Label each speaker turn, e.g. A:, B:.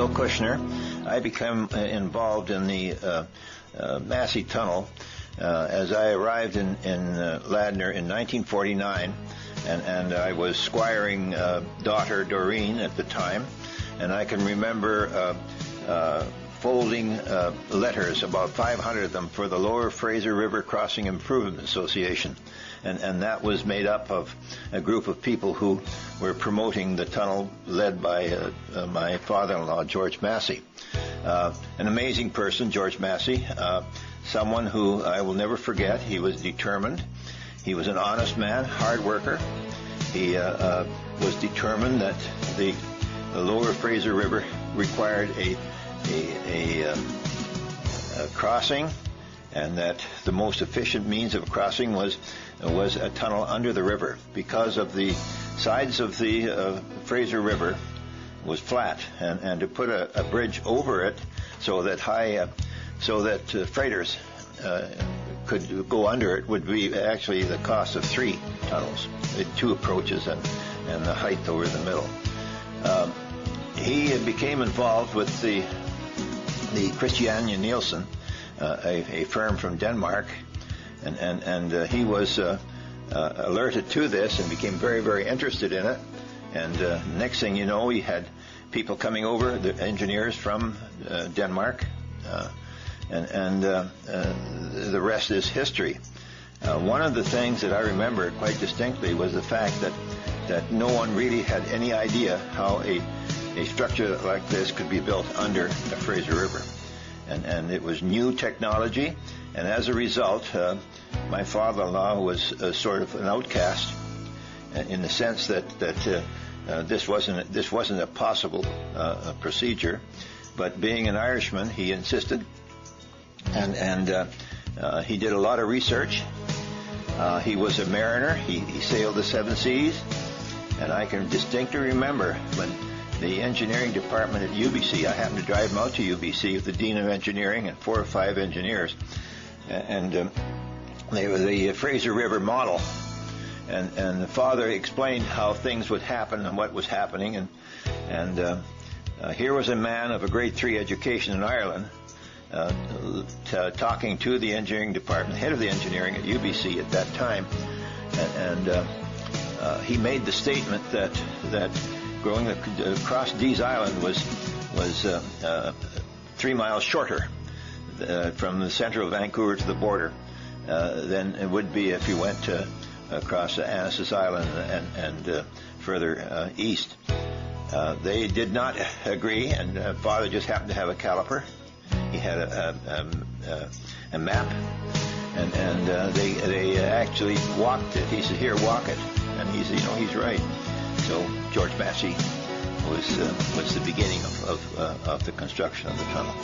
A: Bill Kushner. I became involved in the Massey Tunnel as I arrived in Ladner in 1949, and I was squiring daughter Doreen at the time, and I can remember folding letters, about 500 of them, for the Lower Fraser River Crossing Improvement Association. And that was made up of a group of people who were promoting the tunnel, led by my father-in-law, George Massey. An amazing person, George Massey, someone who I will never forget. He was determined. He was an honest man, hard worker. He was determined that the Lower Fraser River required a crossing, and that the most efficient means of crossing was a tunnel under the river, because of the sides of the Fraser River was flat, and to put a bridge over it so that freighters could go under it would be actually the cost of 3 tunnels, 2 approaches and the height over the middle. He became involved with the Christiania Nielsen, a firm from Denmark, and he was alerted to this and became very, very interested in it. And next thing you know, he had people coming over, the engineers from Denmark, and the rest is history. One of the things that I remember quite distinctly was the fact that no one really had any idea how a structure like this could be built under the Fraser River. And it was new technology, and as a result, my father-in-law was sort of an outcast in the sense that this wasn't a possible procedure. But being an Irishman, he insisted, and he did a lot of research. He was a mariner. He sailed the 7 seas, and I can distinctly remember when the engineering department at UBC, I happened to drive him out to UBC with the Dean of Engineering and 4 or 5 engineers, and they were the Fraser River model, and the father explained how things would happen and what was happening, and here was a man of a grade 3 education in Ireland talking to the engineering department, head of the engineering at UBC at that time, and he made the statement that going across Dease Island was 3 miles shorter from the center of Vancouver to the border than it would be if you went across Annacis Island and further east. They did not agree, and Father just happened to have a caliper. He had a map, and they actually walked it. He said, "Here, walk it," and he said, he's right. So George Massey was the beginning of the construction of the tunnel.